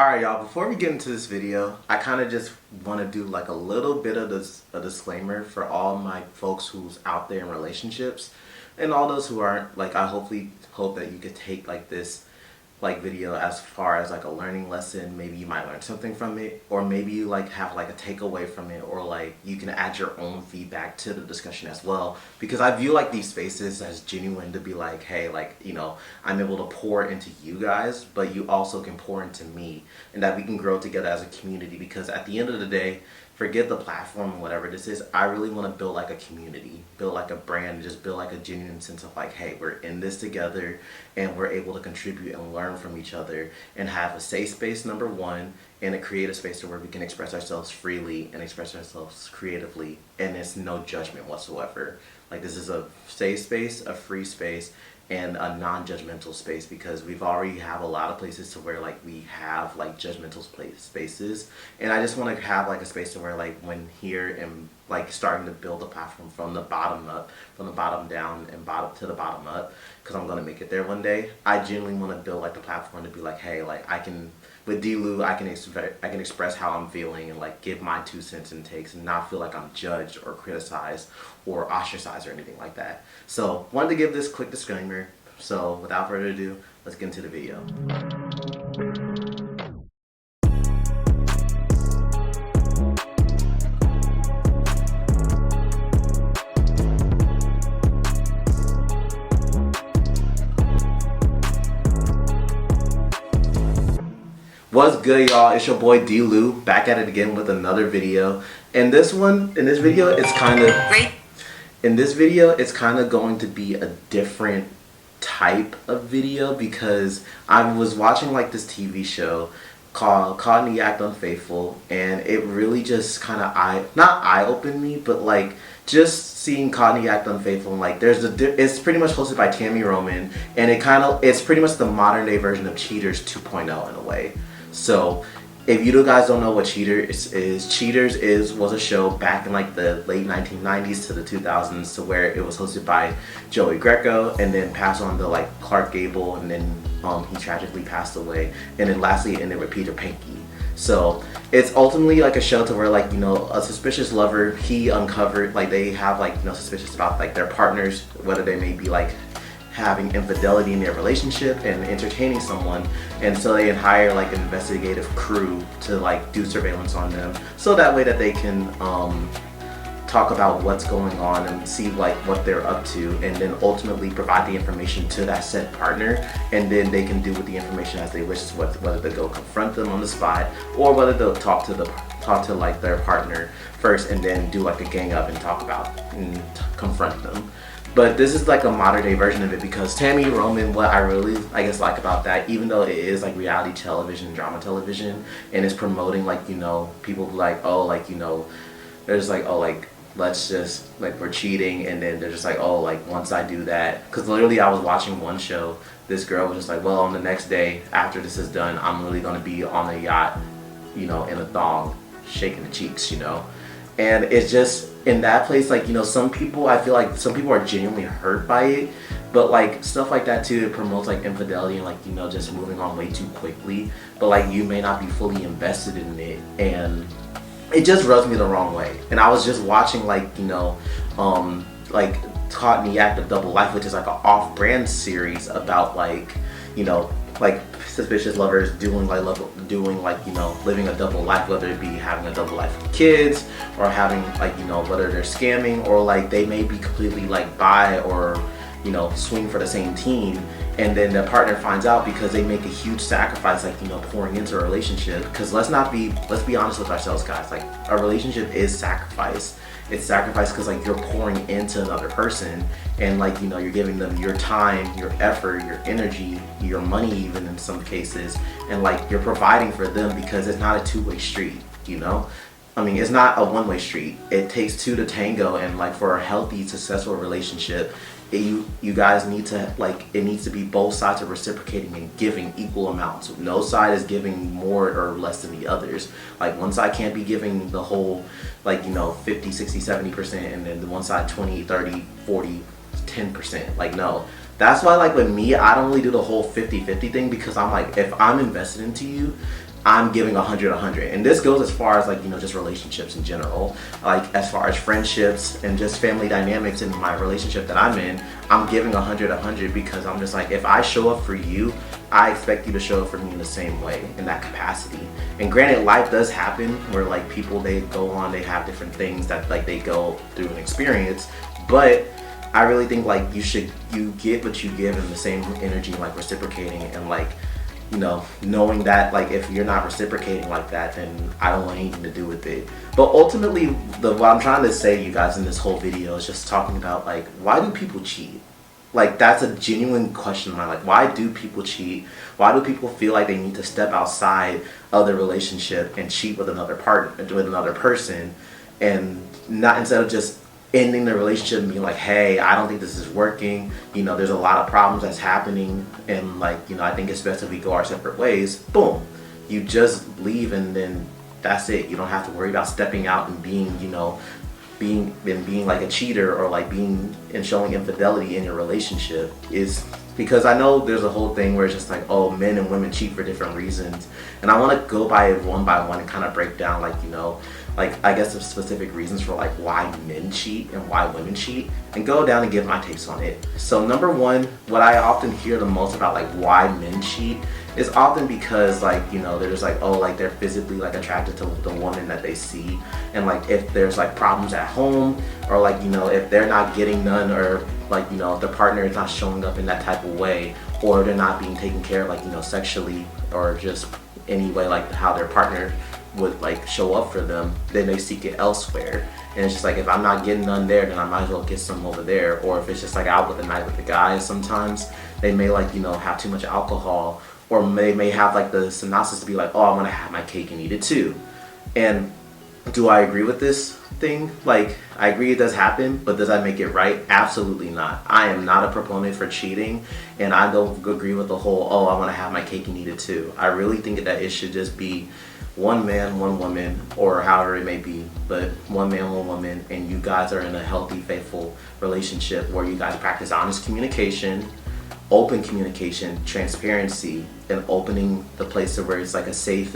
Alright y'all, before we get into this video, I kind of just want to do like a little bit of a disclaimer for all my folks who's out there in relationships and all those who aren't. Like, I hopefully hope that you could take like this video as far as like a learning lesson. Maybe you might learn something from it, or maybe you like have like a takeaway from it, or like you can add your own feedback to the discussion as well, because I view like these spaces as genuine, to be like, hey, like, you know, I'm able to pour into you guys, but you also can pour into me, and that we can grow together as a community. Because at the end of the day, forget the platform and whatever this is, I really want to build like a community, build like a brand, just build like a genuine sense of like, hey, we're in this together and we're able to contribute and learn from each other and have a safe space, number one, and a creative space where we can express ourselves freely and express ourselves creatively, and it's no judgment whatsoever. Like, this is a safe space, a free space, and a non-judgmental space, because we've already have a lot of places to where like we have like judgmental spaces, and I just want to have like a space to where like when here and like starting to build a platform from the bottom up, from the bottom down and bottom to the bottom up, because I'm gonna make it there one day. I genuinely want to build like the platform to be like, hey, like I can, with D-Lou, I can express how I'm feeling and like give my 2 cents and takes, and not feel like I'm judged or criticized or ostracized or anything like that. So wanted to give this quick disclaimer. So without further ado, let's get into the video. What's good, y'all? It's your boy D-Lou, back at it again with another video. And this video, it's kind of great. In this video, it's kind of going to be a different type of video, because I was watching like this TV show called Caught in the Act Unfaithful, and it really just kind of not eye-opened me, but like just seeing Caught in the Act Unfaithful, and like it's pretty much hosted by Tami Roman, and it's pretty much the modern day version of Cheaters 2.0 in a way. So if you guys don't know what Cheaters was a show back in like the late 1990s to the 2000s, to where it was hosted by Joey Greco, and then passed on to like Clark Gable, and then he tragically passed away, and then lastly it ended with Peter Pankey. So it's ultimately like a show to where like, you know, a suspicious lover, he uncovered like they have like, you know, suspicious about like their partners, whether they may be like having infidelity in their relationship and entertaining someone, and so they hire like an investigative crew to like do surveillance on them, so that way that they can talk about what's going on and see like what they're up to, and then ultimately provide the information to that said partner, and then they can do with the information as they wish, whether they go confront them on the spot, or whether they'll talk to like their partner first and then do like a gang up and talk about and confront them. But this is like a modern day version of it, because Tami Roman, what I really, I guess, like about that, even though it is like reality television, drama television, and it's promoting like, you know, people like, oh, like, you know, there's like, oh, like, let's just, like, we're cheating, and then they're just like, oh, like, once I do that, because literally I was watching one show, this girl was just like, well, on the next day after this is done, I'm really going to be on a yacht, you know, in a thong, shaking the cheeks, you know. And it's just, in that place, like, you know, some people, I feel like some people are genuinely hurt by it, but like stuff like that too, it promotes like infidelity and like, you know, just moving on way too quickly, but like you may not be fully invested in it, and it just rubs me the wrong way. And I was just watching like, you know, like Caught in the Act of Double Life, which is like an off-brand series about like, you know, like suspicious lovers doing like, you know, living a double life, whether it be having a double life with kids, or having like, you know, whether they're scamming, or like they may be completely like bi, or, you know, swing for the same team, and then the partner finds out because they make a huge sacrifice, like, you know, pouring into a relationship. Because let's be honest with ourselves, guys, like a relationship is sacrifice. It's sacrifice because like you're pouring into another person, and like, you know, you're giving them your time, your effort, your energy, your money even in some cases, and like you're providing for them, because it's not a two-way street, you know. I mean, it's not a one-way street. It takes two to tango, and like for a healthy, successful relationship, you guys need to, like, it needs to be both sides are reciprocating and giving equal amounts. No side is giving more or less than the others. Like, one side can't be giving the whole, like, you know, 50, 60, 70%, and then the one side 20, 30, 40, 10%. Like, no. That's why, like, with me, I don't really do the whole 50-50 thing, because I'm like, if I'm invested into you, I'm giving 100. And this goes as far as like, you know, just relationships in general, like as far as friendships and just family dynamics in my relationship that I'm in. I'm giving 100 because I'm just like, if I show up for you, I expect you to show up for me in the same way, in that capacity. And granted, life does happen where like people, they go on, they have different things that like they go through an experience, but I really think like you get what you give in the same energy, like reciprocating, and like, you know, knowing that like if you're not reciprocating like that, then I don't want anything to do with it. But ultimately, what I'm trying to say, you guys, in this whole video is just talking about like, why do people cheat? Like, that's a genuine question of mine. Like, why do people cheat? Why do people feel like they need to step outside of their relationship and cheat with another partner, with another person, and not, instead of just ending the relationship and being like, hey, I don't think this is working, you know, there's a lot of problems that's happening, and like, you know, I think it's best if we go our separate ways. Boom, you just leave, and then that's it. You don't have to worry about stepping out and being, you know, being like a cheater, or like being and showing infidelity in your relationship. Is because I know there's a whole thing where it's just like, oh, men and women cheat for different reasons, and I want to go by it one by one and kind of break down, like, you know, like, I guess the specific reasons for like why men cheat and why women cheat, and go down and give my takes on it. So number one, what I often hear the most about like why men cheat is often because, like, you know, they're just like, oh, like they're physically like attracted to the woman that they see, and like if there's like problems at home, or like, you know, if they're not getting none, or like, you know, if the partner is not showing up in that type of way, or they're not being taken care of, like, you know, sexually, or just any way like how their partner would like show up for them, then they seek it elsewhere. And it's just like, if I'm not getting none there, then I might as well get some over there. Or if it's just like out with the night with the guys, sometimes they may, like, you know, have too much alcohol, or they may have like the synopsis to be like, oh, I want to have my cake and eat it too. And do I agree with this thing? Like, I agree it does happen, but does that make it right? Absolutely not. I am not a proponent for cheating, and I don't agree with the whole, oh, I want to have my cake and eat it too. I really think that it should just be one man, one woman, or however it may be, but one man, one woman, and you guys are in a healthy, faithful relationship where you guys practice honest communication, open communication, transparency, and opening the place to where it's like a safe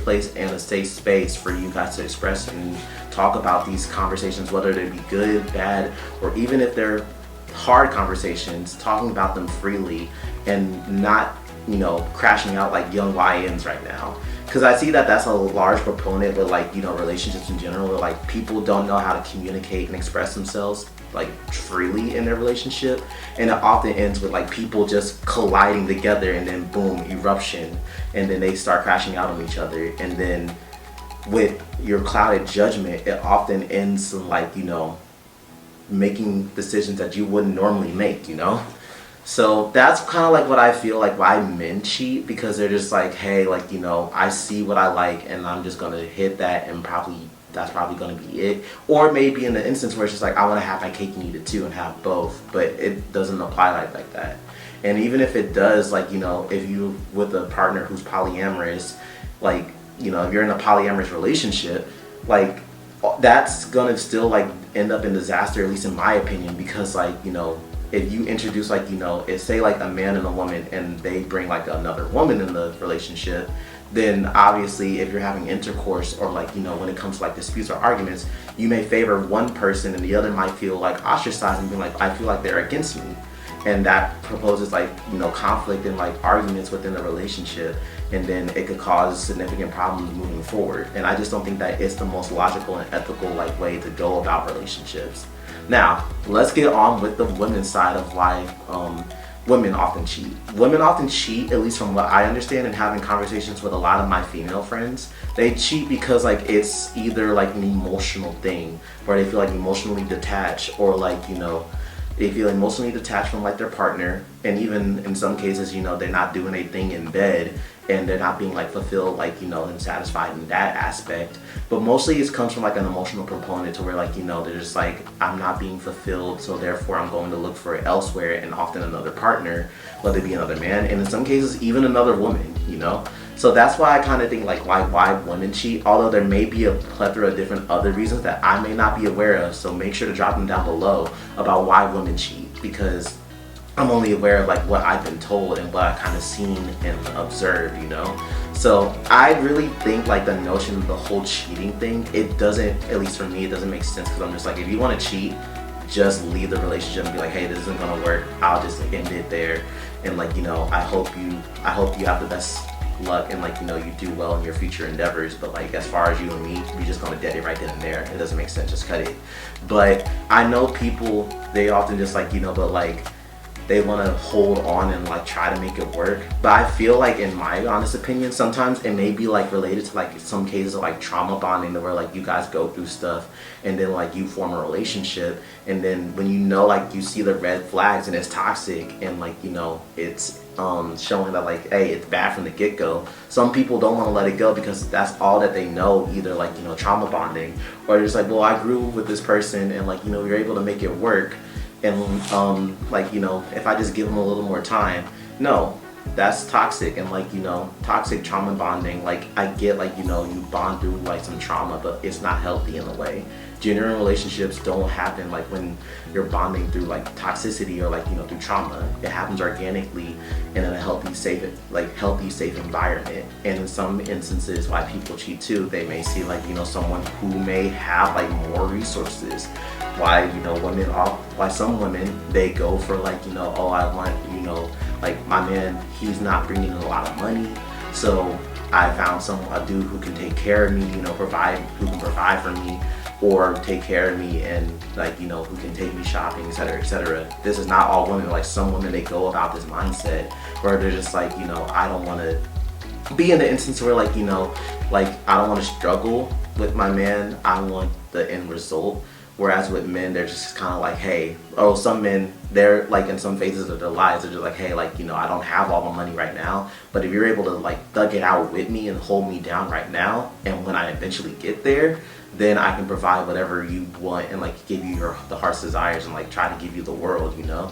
place and a safe space for you guys to express and talk about these conversations, whether they be good, bad, or even if they're hard conversations, talking about them freely and not, you know, crashing out like young YNs right now. Because I see that that's a large proponent with, like, you know, relationships in general, where like people don't know how to communicate and express themselves like freely in their relationship, and it often ends with like people just colliding together, and then boom, eruption, and then they start crashing out on each other. And then with your clouded judgment, it often ends in, like, you know, making decisions that you wouldn't normally make, you know. So that's kind of like what I feel like why men cheat, because they're just like, hey, like, you know, I see what I like and I'm just gonna hit that, and that's probably gonna be it. Or maybe in the instance where it's just like, I want to have my cake and eat it too and have both, but it doesn't apply like that. And even if it does, like, you know, if you with a partner who's polyamorous, like, you know, if you're in a polyamorous relationship, like, that's gonna still like end up in disaster, at least in my opinion, because, like, you know, if you introduce, like, you know, if say like a man and a woman and they bring like another woman in the relationship, then obviously if you're having intercourse, or like, you know, when it comes to like disputes or arguments, you may favor one person and the other might feel like ostracized and be like, I feel like they're against me. And that proposes like, you know, conflict and like arguments within the relationship, and then it could cause significant problems moving forward. And I just don't think that it's the most logical and ethical like way to go about relationships. Now, let's get on with the women's side of why women often cheat. Women often cheat, at least from what I understand and having conversations with a lot of my female friends. They cheat because like it's either like an emotional thing where they feel like emotionally detached, or like, you know, they feel emotionally detached from like their partner, and even in some cases, you know, they're not doing anything in bed and they're not being like fulfilled, like, you know, and satisfied in that aspect. But mostly it comes from like an emotional component to where, like, you know, they're just like, I'm not being fulfilled, so therefore I'm going to look for it elsewhere, and often another partner, whether it be another man, and in some cases even another woman, you know. So that's why I kind of think like why women cheat, although there may be a plethora of different other reasons that I may not be aware of. So make sure to drop them down below about why women cheat, because I'm only aware of like what I've been told and what I've kind of seen and observed, you know. So I really think like the notion of the whole cheating thing, it doesn't, at least for me, it doesn't make sense, because I'm just like, if you want to cheat, just leave the relationship and be like, hey, this isn't gonna work. I'll just end it there. And like, you know, I hope you have the best luck, and like, you know, you do well in your future endeavors. But like, as far as you and me, we just gonna dead it right then and there. It doesn't make sense. Just cut it. But I know people, they often just like, you know, but like, they want to hold on and like try to make it work. But I feel like, in my honest opinion, sometimes it may be like related to like some cases of like trauma bonding, where like you guys go through stuff and then like you form a relationship, and then when you know, like you see the red flags and it's toxic, and like, you know, it's showing that like, hey, it's bad from the get-go. Some people don't want to let it go because that's all that they know, either like, you know, trauma bonding, or just like, well, I grew with this person and like, you know, you're able to make it work. And like, you know, if I just give them a little more time. No, that's toxic. And like, you know, toxic trauma bonding, like I get like, you know, you bond through like some trauma, but it's not healthy in a way. Genuine relationships don't happen like when you're bonding through like toxicity or like, you know, through trauma. It happens organically and in a healthy, safe environment. And in some instances, why people cheat too, they may see like, you know, someone who may have like more resources. Why, you know, why some women, they go for like, you know, oh, I want, you know, like my man, he's not bringing in a lot of money, so I found a dude who can take care of me, you know, who can provide for me, or take care of me, and like, you know, who can take me shopping, etc., etc. This is not all women. Like some women, they go about this mindset where they're just like, you know, I don't want to be in the instance where like, you know, like I don't want to struggle with my man. I want the end result. Whereas with men, they're just kind of like, hey, oh, some men, they're like in some phases of their lives, they're just like, hey, like, you know, I don't have all the money right now, but if you're able to like thug it out with me and hold me down right now, and when I eventually get there, then I can provide whatever you want and like give you the heart's desires and like try to give you the world, you know?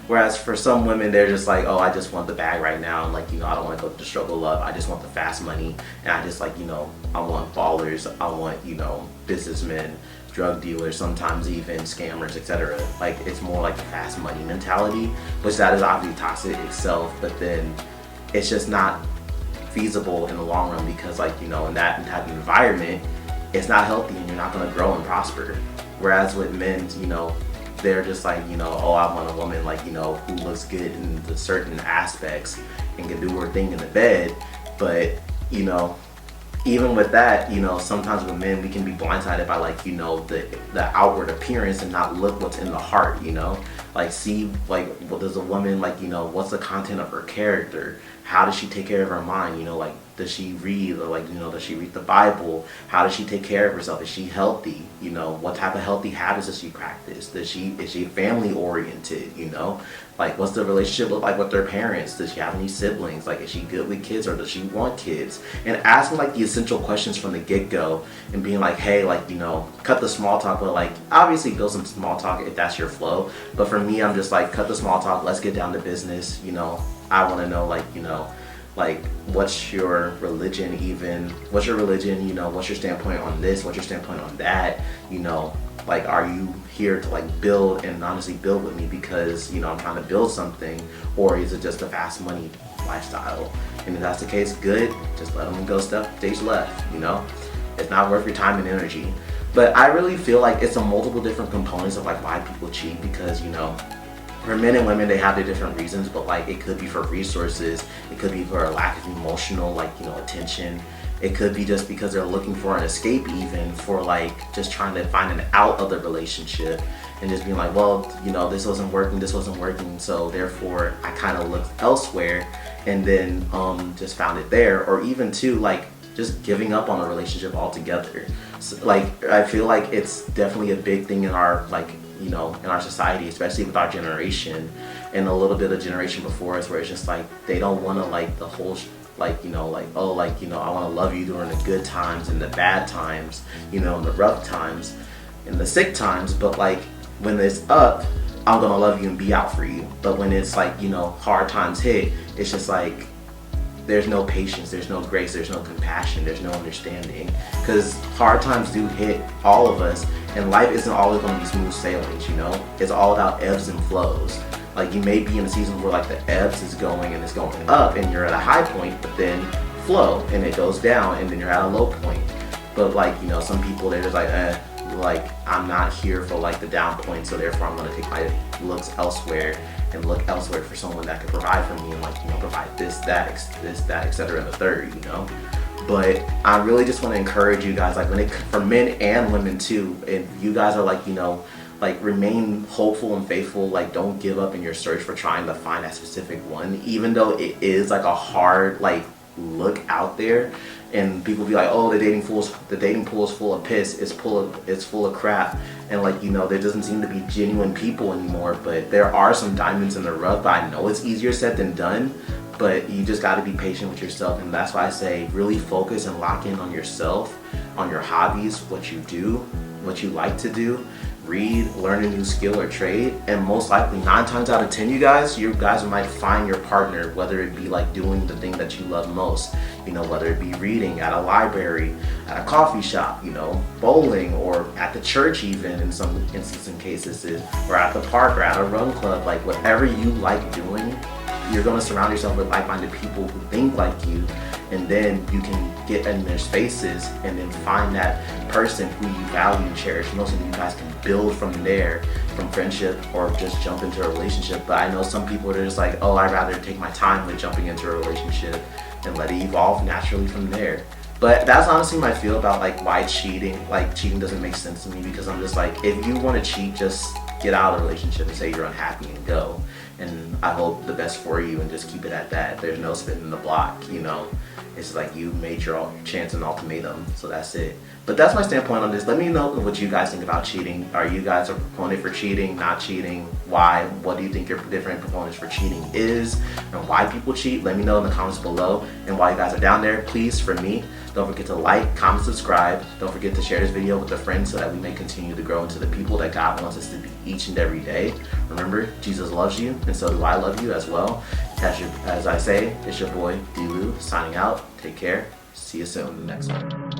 Whereas for some women, they're just like, oh, I just want the bag right now, and like, you know, I don't want to go through the struggle of love. I just want the fast money, and I just like, you know, I want ballers, I want, you know, businessmen, drug dealers, sometimes even scammers, etc. Like, it's more like a fast money mentality, which that is obviously toxic itself, but then it's just not feasible in the long run, because like, you know, in that type of environment, it's not healthy and you're not going to grow and prosper. Whereas with men, you know, they're just like, you know, oh, I want a woman like, you know, who looks good in the certain aspects and can do her thing in the bed. But, you know, even with that, you know, sometimes with men, we can be blindsided by like, you know, the outward appearance and not look what's in the heart, you know? Like, see, like, what does a woman, like, you know, what's the content of her character? How does she take care of her mind? You know, like, does she read, or like, you know, does she read the Bible? How does she take care of herself? Is she healthy? You know, what type of healthy habits does she practice? Is she family oriented, you know? Like, what's the relationship look like with their parents? Does she have any siblings? Like, is she good with kids, or does she want kids? And asking like the essential questions from the get-go, and being like, hey, like, you know, cut the small talk, but like, obviously build some small talk if that's your flow. But for me, I'm just like, cut the small talk, let's get down to business. You know, I want to know, like, you know, like, what's your religion even? What's your religion? You know, what's your standpoint on this? What's your standpoint on that? You know, like, are you here to like build and honestly build with me because, you know, I'm trying to build something, or is it just a fast money lifestyle? And if that's the case, good, just let them go stage left, you know? It's not worth your time and energy. But I really feel like it's a multiple different components of like why people cheat, because, you know, for men and women, they have their different reasons, but like, it could be for resources, it could be for a lack of emotional, like, you know, attention. It could be just because they're looking for an escape, even for like just trying to find an out of the relationship, and just being like, well, you know, this wasn't working, so therefore I kind of looked elsewhere, and then just found it there. Or even too, like, just giving up on a relationship altogether. So, like, I feel like it's definitely a big thing in our, like, you know, in our society, especially with our generation and a little bit of generation before us, where it's just like they don't want to like the whole like, you know, like, oh, like, you know, I want to love you during the good times and the bad times, you know, and the rough times and the sick times, but like when it's up, I'm gonna love you and be out for you. But when it's like, you know, hard times hit, it's just like there's no patience, there's no grace, there's no compassion, there's no understanding, because hard times do hit all of us, and life isn't always going to be smooth sailings, you know? It's all about ebbs and flows. Like, you may be in a season where like the ebbs is going and it's going up and you're at a high point, but then flow, and it goes down, and then you're at a low point. But like, you know, some people, they're just like, like, I'm not here for like the down point, so therefore I'm gonna take my looks elsewhere and look elsewhere for someone that can provide for me and, like, you know, provide this, that, etc. and the third, you know. But I really just want to encourage you guys, like, when it, for men and women too, and you guys are like, you know, like, remain hopeful and faithful. Like, don't give up in your search for trying to find that specific one, even though it is like a hard, like, look out there, and people be like, oh, the dating pool is full of piss, it's full of crap, and, like, you know, there doesn't seem to be genuine people anymore. But there are some diamonds in the rough. But I know it's easier said than done, but you just got to be patient with yourself. And that's why I say really focus and lock in on yourself, on your hobbies, what you do, what you like to do. Read, learn a new skill or trade, and most likely 9 times out of 10 you guys might find your partner, whether it be like doing the thing that you love most, you know, whether it be reading at a library, at a coffee shop, you know, bowling, or at the church, even in some instances and cases, or at the park, or at a run club. Like, whatever you like doing, you're going to surround yourself with like-minded people who think like you, and then you can get in their spaces and then find that person who you value and cherish most, and you guys can build from there, from friendship, or just jump into a relationship. But I know some people are just like, oh, I'd rather take my time with jumping into a relationship and let it evolve naturally from there. But that's honestly my feel about like why cheating. Like, cheating doesn't make sense to me, because I'm just like, if you want to cheat, just get out of the relationship and say you're unhappy and go. And I hope the best for you, and just keep it at that. There's no spinning the block, you know. It's like you made your chance an ultimatum, so that's it. But that's my standpoint on this. Let me know what you guys think about cheating. Are you guys a proponent for cheating, not cheating? Why? What do you think your different proponents for cheating is, and why people cheat? Let me know in the comments below. And while you guys are down there, please, for me, don't forget to like, comment, subscribe. Don't forget to share this video with a friend so that we may continue to grow into the people that God wants us to be each and every day. Remember, Jesus loves you, and so do I love you as well. As I say, it's your boy D-Lou signing out. Take care. See you soon in the next one.